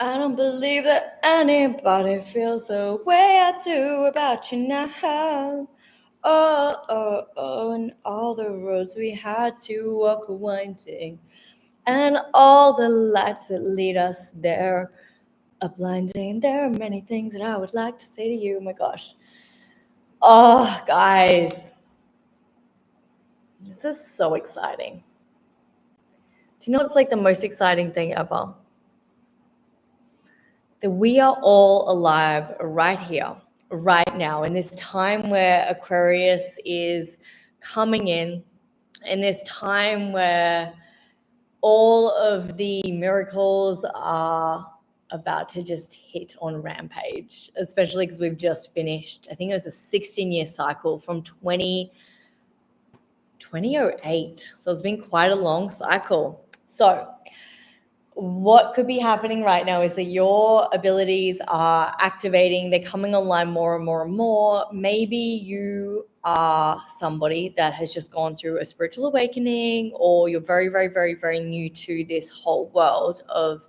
I don't believe that anybody feels the way I do about you now. And all the roads we had to walk are winding, and all the lights that lead us there are blinding. There are many things that I would like to say to you. Oh my gosh. Oh, guys. This is so exciting. Do you know what's like the most exciting thing ever? That we are all alive right here, right now, in this time where Aquarius is coming in this time where all of the miracles are about to just hit on rampage, especially because we've just finished, I think it was a 16-year cycle from 2008. So it's been quite a long cycle. So what could be happening right now is that your abilities are activating. They're coming online more and more and more. Maybe you are somebody that has just gone through a spiritual awakening, or you're very, very, very, very new to this whole world of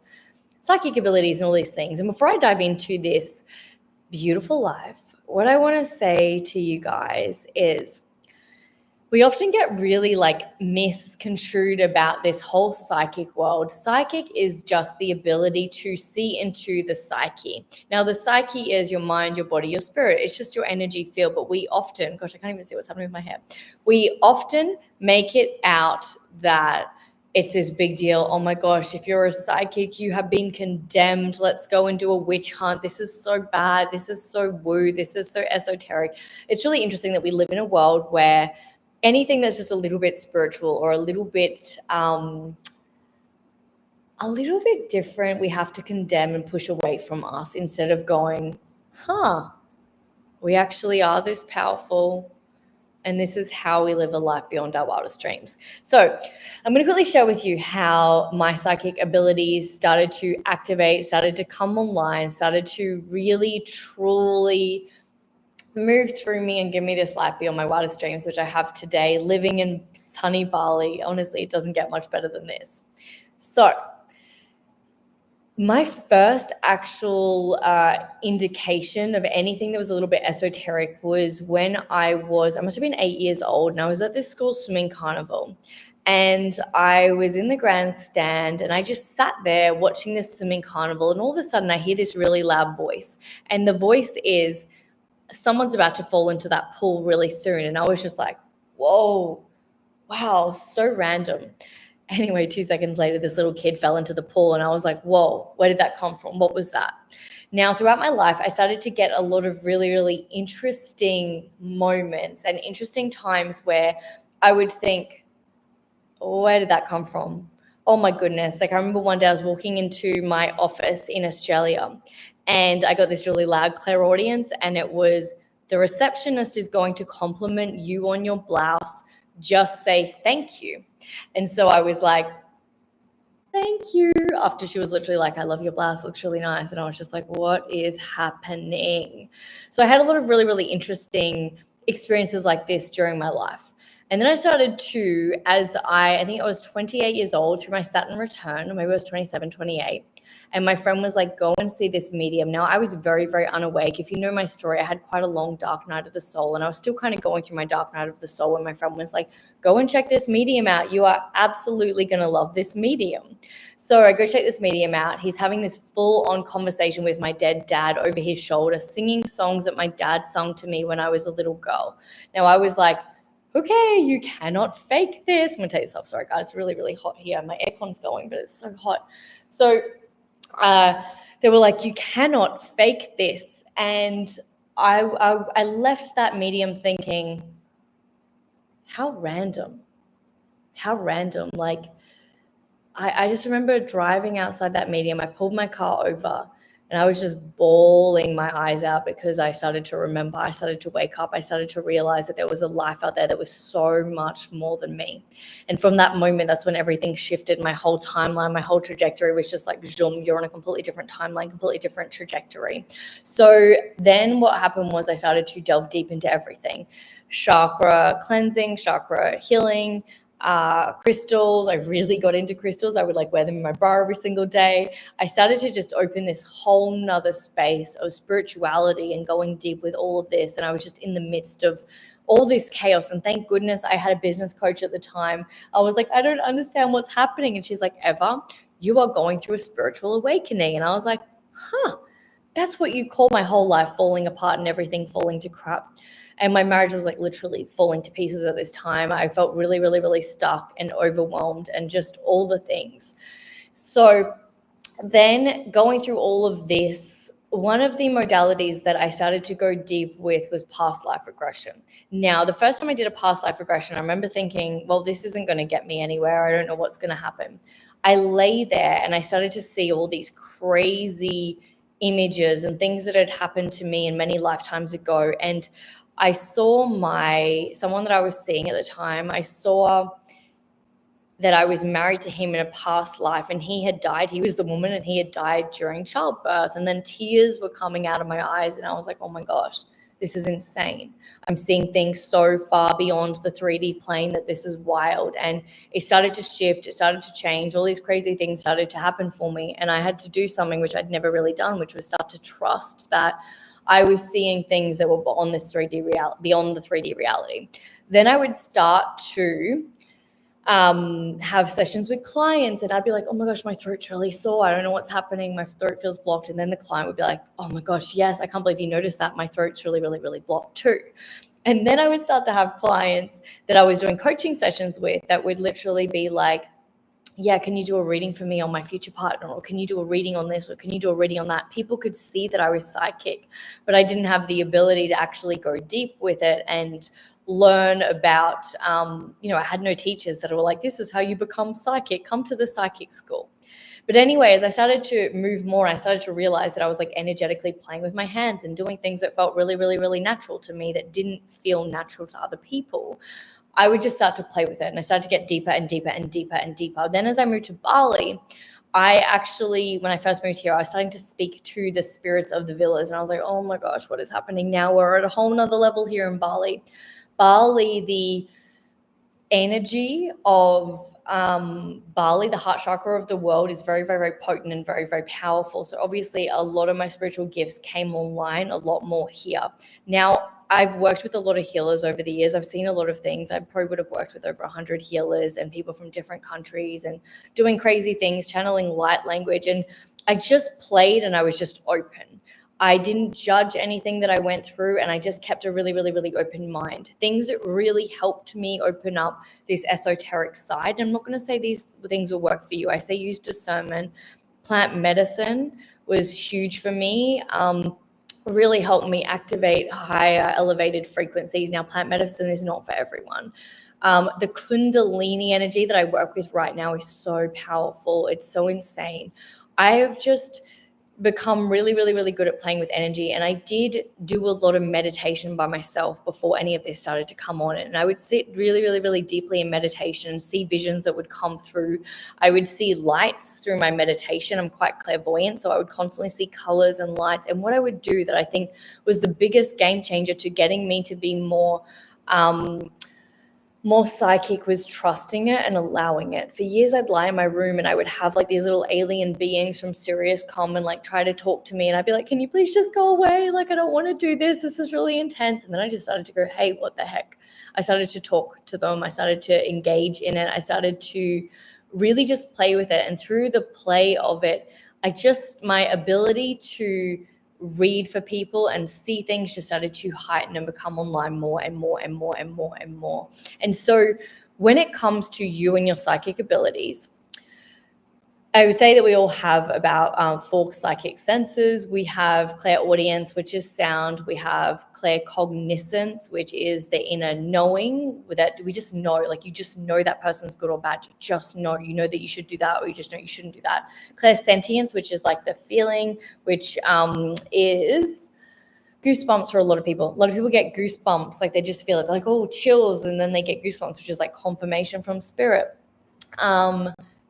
psychic abilities and all these things. And before I dive into this beautiful life, what I want to say to you guys is, we often get really misconstrued about this whole psychic world. Psychic is just the ability to see into the psyche. Now, the psyche is your mind, your body, your spirit. It's just your energy field. But we often, gosh, I can't even see what's happening with my hair. We often make it out that it's this big deal. Oh my gosh, if you're a psychic, you have been condemned. Let's go and do a witch hunt. This is so bad. This is so woo. This is so esoteric. It's really interesting that we live in a world where anything that's just a little bit spiritual or a little bit different, we have to condemn and push away from us, instead of going, we actually are this powerful, and this is how we live a life beyond our wildest dreams. So I'm going to quickly share with you how my psychic abilities started to activate, started to come online, started to really, truly move through me and give me this life beyond my wildest dreams, which I have today, living in sunny Bali. Honestly, it doesn't get much better than this. So my first actual indication of anything that was a little bit esoteric was when I must have been 8 years old, and I was at this school swimming carnival. And I was in the grandstand, and I just sat there watching this swimming carnival, and all of a sudden I hear this really loud voice. And the voice is, someone's about to fall into that pool really soon. And I was just like, whoa, wow, so random. Anyway, 2 seconds later, this little kid fell into the pool, and I was like, whoa, where did that come from? What was that? Now, throughout my life, I started to get a lot of really, really interesting moments and interesting times where I would think, where did that come from? Oh my goodness. Like, I remember one day I was walking into my office in Australia, and I got this really loud clairaudience, and it was, the receptionist is going to compliment you on your blouse. Just say thank you. And so I was like, thank you. After she was literally like, I love your blouse, looks really nice. And I was just like, what is happening? So I had a lot of really, really interesting experiences like this during my life. And then I started to, as I think I was 28 years old, through my Saturn return, or maybe I was 27, 28. And my friend was like, go and see this medium. Now, I was very, very unawake. If you know my story, I had quite a long dark night of the soul, and I was still kind of going through my dark night of the soul when my friend was like, go and check this medium out. You are absolutely going to love this medium. So I go check this medium out. He's having this full-on conversation with my dead dad over his shoulder, singing songs that my dad sung to me when I was a little girl. Now, I was like, okay, you cannot fake this. I'm going to take this off. Sorry, guys. It's really, really hot here. My aircon's going, but it's so hot. So they were like, you cannot fake this. And I left that medium thinking, how random. Like, I just remember driving outside that medium. I pulled my car over, and I was just bawling my eyes out, because I started to remember, I started to wake up, I started to realize that there was a life out there that was so much more than me. And from that moment, that's when everything shifted. My whole timeline, my whole trajectory was just like, zoom, you're on a completely different timeline, completely different trajectory. So then what happened was I started to delve deep into everything. Chakra cleansing, chakra healing, crystals. I really got into crystals. I would like wear them in my bra every single day. I started to just open this whole nother space of spirituality and going deep with all of this. And I was just in the midst of all this chaos. And thank goodness I had a business coach at the time. I was like, I don't understand what's happening. And she's like, Eva, you are going through a spiritual awakening. And I was like, huh, that's what you call my whole life falling apart and everything falling to crap. And my marriage was like literally falling to pieces at this time. I felt really, really, really stuck and overwhelmed and just all the things. So then going through all of this, one of the modalities that I started to go deep with was past life regression. Now, the first time I did a past life regression, I remember thinking, well, this isn't going to get me anywhere. I don't know what's going to happen. I lay there and I started to see all these crazy images and things that had happened to me in many lifetimes ago. And I saw someone that I was seeing at the time, I saw that I was married to him in a past life and he had died. He was the woman and he had died during childbirth. And then tears were coming out of my eyes and I was like, oh my gosh, this is insane. I'm seeing things so far beyond the 3D plane that this is wild. And it started to shift. It started to change. All these crazy things started to happen for me. And I had to do something which I'd never really done, which was start to trust that I was seeing things that were beyond the 3D reality. Then I would start to have sessions with clients and I'd be like, oh my gosh, my throat's really sore. I don't know what's happening. My throat feels blocked. And then the client would be like, oh my gosh, yes, I can't believe you noticed that. My throat's really, really, really blocked too. And then I would start to have clients that I was doing coaching sessions with that would literally be like, yeah, can you do a reading for me on my future partner? Or can you do a reading on this? Or can you do a reading on that? People could see that I was psychic, but I didn't have the ability to actually go deep with it and learn about, I had no teachers that were like, this is how you become psychic. Come to the psychic school. But anyway, as I started to move more, I started to realize that I was like energetically playing with my hands and doing things that felt really, really, really natural to me that didn't feel natural to other people. I would just start to play with it and I started to get deeper and deeper and deeper and deeper. Then as I moved to Bali, when I first moved here, I was starting to speak to the spirits of the villas and I was like, oh my gosh, what is happening now? We're at a whole nother level here in Bali. Bali, the energy of Bali, the heart chakra of the world, is very, very, very potent and very, very powerful. So obviously a lot of my spiritual gifts came online a lot more here. Now, I've worked with a lot of healers over the years. I've seen a lot of things. I probably would have worked with over 100 healers and people from different countries and doing crazy things, channeling light language. And I just played and I was just open. I didn't judge anything that I went through and I just kept a really, really, really open mind. Things that really helped me open up this esoteric side. I'm not going to say these things will work for you. I say use discernment. Plant medicine was huge for me. Really helped me activate higher elevated frequencies. Now, plant medicine is not for everyone. The Kundalini energy that I work with right now is so powerful. It's so insane. I have just become really, really, really good at playing with energy. And I did do a lot of meditation by myself before any of this started to come on. And I would sit really, really, really deeply in meditation, see visions that would come through. I would see lights through my meditation. I'm quite clairvoyant, so I would constantly see colors and lights. And what I would do that I think was the biggest game changer to getting me to be more psychic was trusting it and allowing it. For years, I'd lie in my room and I would have like these little alien beings from Sirius come and like try to talk to me. And I'd be like, can you please just go away? Like, I don't want to do this. This is really intense. And then I just started to go, hey, what the heck? I started to talk to them. I started to engage in it. I started to really just play with it. And through the play of it, my ability to read for people and see things just started to heighten and become online more and more and more and more and more. And so when it comes to you and your psychic abilities, I would say that we all have about 4 psychic senses. We have clairaudience, which is sound. We have claircognizance, which is the inner knowing that we just know, like you just know that person's good or bad. You just know, you know that you should do that or you just know you shouldn't do that. Clairsentience, which is like the feeling, which is goosebumps for a lot of people. A lot of people get goosebumps, like they just feel it, like, oh, chills, and then they get goosebumps, which is like confirmation from spirit.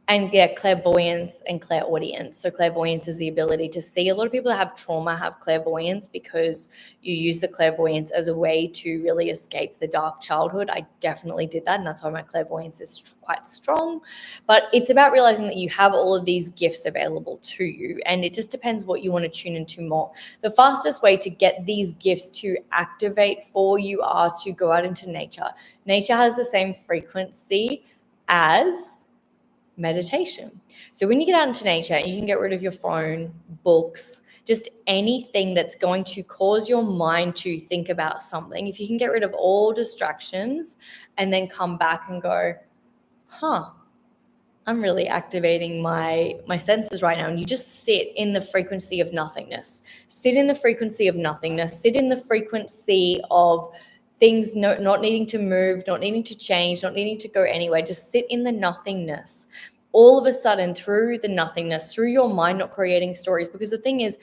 And clairvoyance and clairaudience. So clairvoyance is the ability to see. A lot of people that have trauma have clairvoyance because you use the clairvoyance as a way to really escape the dark childhood. I definitely did that, and that's why my clairvoyance is quite strong. But it's about realizing that you have all of these gifts available to you, and it just depends what you want to tune into more. The fastest way to get these gifts to activate for you are to go out into nature. Nature has the same frequency as meditation. So when you get out into nature, you can get rid of your phone, books, just anything that's going to cause your mind to think about something. If you can get rid of all distractions and then come back and go, I'm really activating my senses right now. And you just sit in the frequency of nothingness. Sit in the frequency of nothingness. Sit in the frequency of things not needing to move, not needing to change, not needing to go anywhere. Just sit in the nothingness. All of a sudden, through the nothingness, through your mind not creating stories, because the thing is,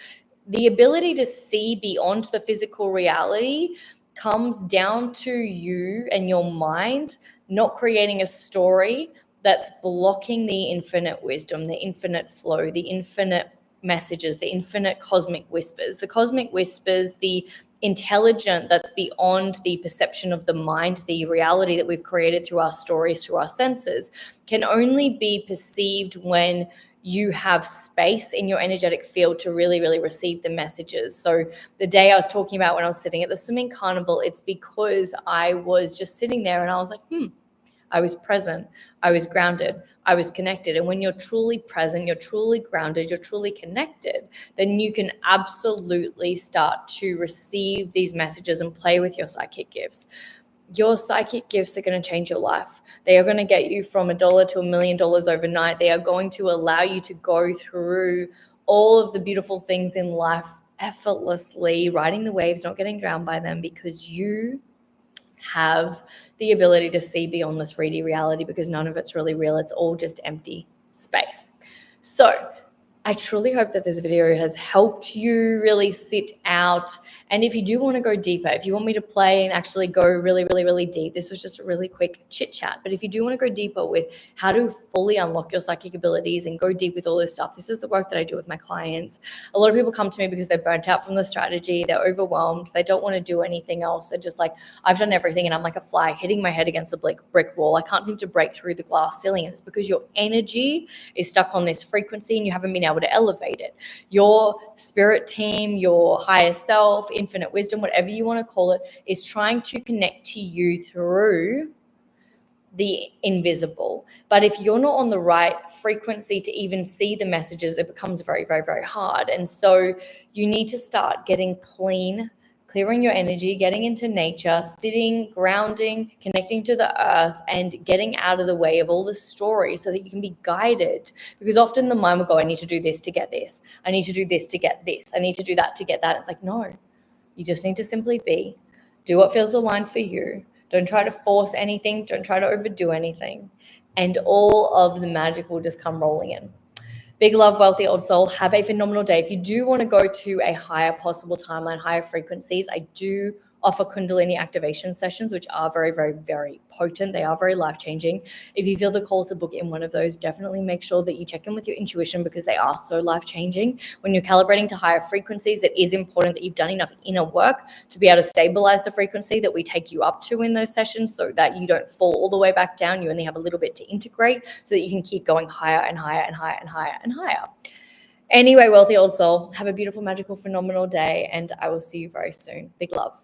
the ability to see beyond the physical reality comes down to you and your mind not creating a story that's blocking the infinite wisdom, the infinite flow, the infinite messages, the infinite cosmic whispers. The cosmic whispers, the intelligent that's beyond the perception of the mind, the reality that we've created through our stories, through our senses, can only be perceived when you have space in your energetic field to really, really receive the messages. So the day I was talking about when I was sitting at the swimming carnival, it's because I was just sitting there and I was like, I was present, I was grounded, I was connected. And when you're truly present, you're truly grounded, you're truly connected, then you can absolutely start to receive these messages and play with your psychic gifts. Your psychic gifts are going to change your life. They are going to get you from $1 to $1 million overnight. They are going to allow you to go through all of the beautiful things in life effortlessly, riding the waves, not getting drowned by them, because you have the ability to see beyond the 3D reality, because none of it's really real. It's all just empty space. So I truly hope that this video has helped you really sit out. And if you do want to go deeper, if you want me to play and actually go really, really, really deep, this was just a really quick chit chat. But if you do want to go deeper with how to fully unlock your psychic abilities and go deep with all this stuff, this is the work that I do with my clients. A lot of people come to me because they're burnt out from the strategy. They're overwhelmed. They don't want to do anything else. They're just like, I've done everything and I'm like a fly hitting my head against a brick wall. I can't seem to break through the glass ceiling. And it's because your energy is stuck on this frequency and you haven't been able to elevate it. Your spirit team, your higher self, infinite wisdom, whatever you want to call it, is trying to connect to you through the invisible. But if you're not on the right frequency to even see the messages, it becomes very, very, very hard. And so you need to start getting clearing your energy, getting into nature, sitting, grounding, connecting to the earth, and getting out of the way of all the stories so that you can be guided. Because often the mind will go, I need to do this to get this. I need to do this to get this. I need to do that to get that. It's like, no, you just need to simply be. Do what feels aligned for you. Don't try to force anything. Don't try to overdo anything. And all of the magic will just come rolling in. Big love, wealthy old soul. Have a phenomenal day. If you do want to go to a higher possible timeline, higher frequencies, I do offer Kundalini activation sessions, which are very, very, very potent. They are very life-changing. If you feel the call to book in one of those, definitely make sure that you check in with your intuition, because they are so life-changing. When you're calibrating to higher frequencies, it is important that you've done enough inner work to be able to stabilize the frequency that we take you up to in those sessions, so that you don't fall all the way back down. You only have a little bit to integrate so that you can keep going higher and higher and higher and higher and higher. Anyway, wealthy old soul, have a beautiful, magical, phenomenal day, and I will see you very soon. Big love.